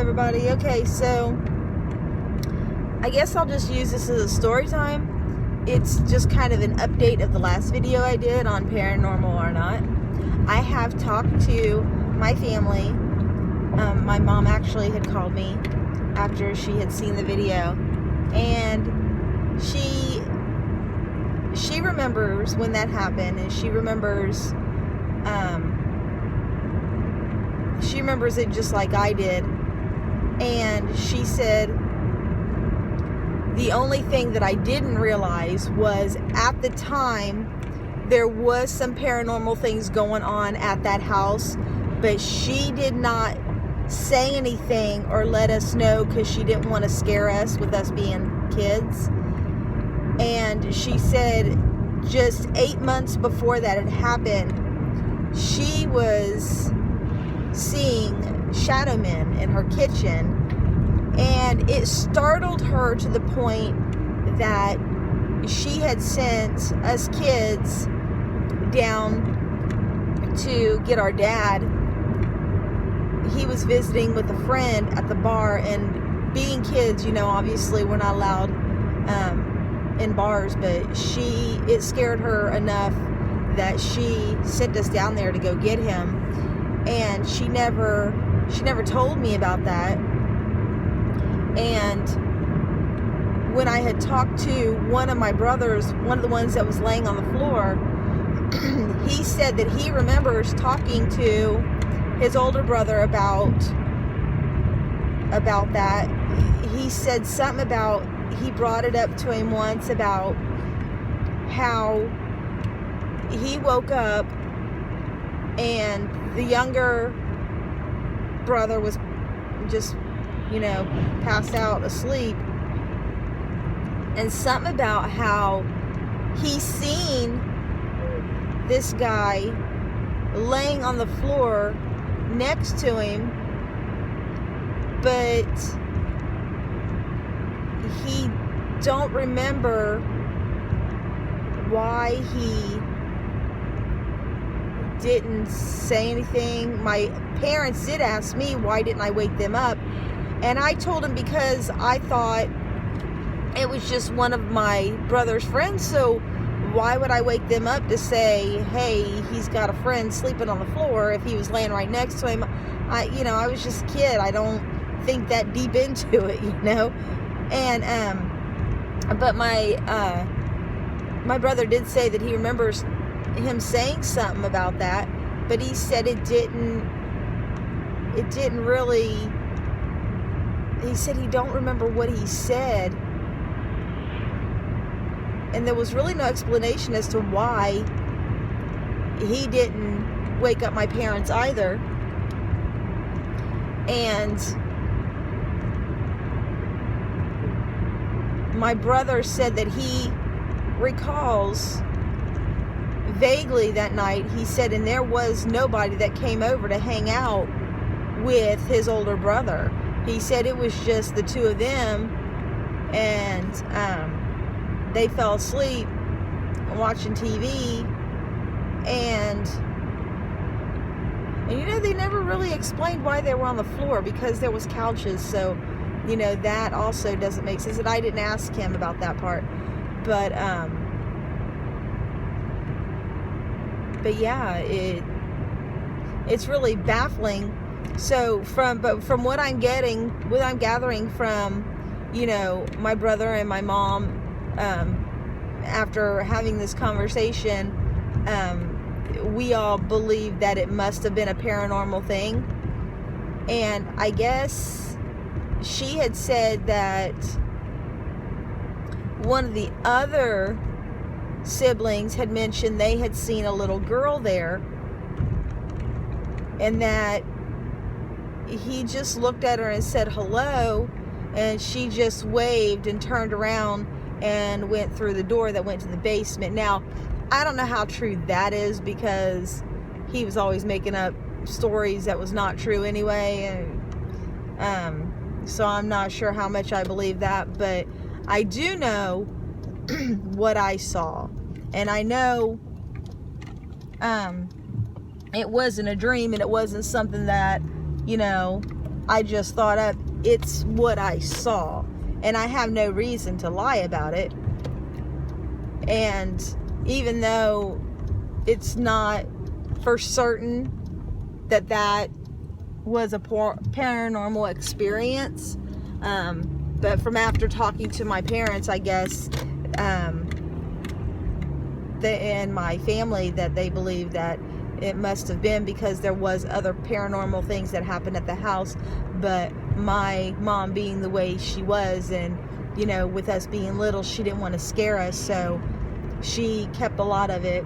everybody. Okay, so I guess I'll just use this as a story time. It's just kind of an update of the last video I did on Paranormal or Not. I have talked to my family. My mom actually had called me after she had seen the video, and she remembers when that happened, and she remembers it just like I did. And she said the only thing that I didn't realize was at the time there was some paranormal things going on at that house, but she did not say anything or let us know because she didn't want to scare us with us being kids. And she said just 8 months before that had happened, she was seeing shadow men in her kitchen, and it startled her to the point that she had sent us kids down to get our dad. He was visiting with a friend at the bar, and being kids, you know, obviously we're not allowed in bars, but it scared her enough that she sent us down there to go get him. And she never told me about that. And when I had talked to one of my brothers, one of the ones that was laying on the floor, he said that he remembers talking to his older brother about that. He said something about, he brought it up to him once about how he woke up and the younger brother was just, you know, passed out asleep, and something about how he seen this guy laying on the floor next to him, but he don't remember why he didn't say anything. My parents did ask me why didn't I wake them up, and I told him because I thought it was just one of my brother's friends, so why would I wake them up to say, hey, he's got a friend sleeping on the floor, if he was laying right next to him? I was just a kid. I don't think that deep into it, you know. And but my brother did say that he remembers him saying something about that, but he said it didn't really, he said he don't remember what he said, and there was really no explanation as to why he didn't wake up my parents either. And my brother said that he recalls vaguely that night, he said, and there was nobody that came over to hang out with his older brother. He said it was just the two of them, and they fell asleep watching TV, and you know, they never really explained why they were on the floor, because there was couches, so you know, that also doesn't make sense. And I didn't ask him about that part, but yeah, it's really baffling. So from what I'm gathering from, you know, my brother and my mom, after having this conversation, we all believe that it must have been a paranormal thing. And I guess she had said that one of the other siblings had mentioned they had seen a little girl there, and that he just looked at her and said hello, and she just waved and turned around and went through the door that went to the basement. Now, I don't know how true that is, because he was always making up stories that was not true anyway, and so I'm not sure how much I believe that, but I do know what I saw, and I know it wasn't a dream, and it wasn't something that, you know, I just thought it's what I saw, and I have no reason to lie about it. And even though it's not for certain that was a paranormal experience, but from after talking to my parents, I guess, and my family, that they believe that it must have been because there was other paranormal things that happened at the house. But my mom, being the way she was, and you know, with us being little, she didn't want to scare us, so she kept a lot of it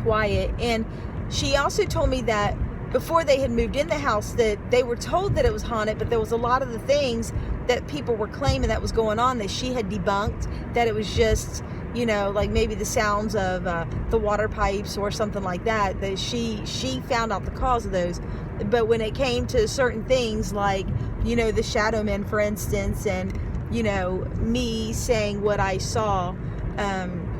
quiet. And she also told me that before they had moved in the house, that they were told that it was haunted, but there was a lot of the things that people were claiming that was going on that she had debunked, that it was just, you know, like maybe the sounds of the water pipes or something like that, that she found out the cause of those. But when it came to certain things like, you know, the shadow men, for instance, and, you know, me saying what I saw,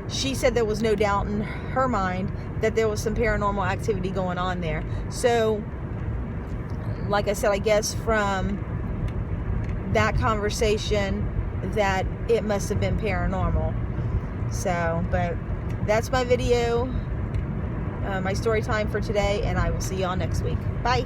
she said there was no doubt in her mind that there was some paranormal activity going on there. So, like I said, I guess from that conversation that it must have been paranormal. So, but that's my video, my story time for today, and I will see y'all next week. Bye.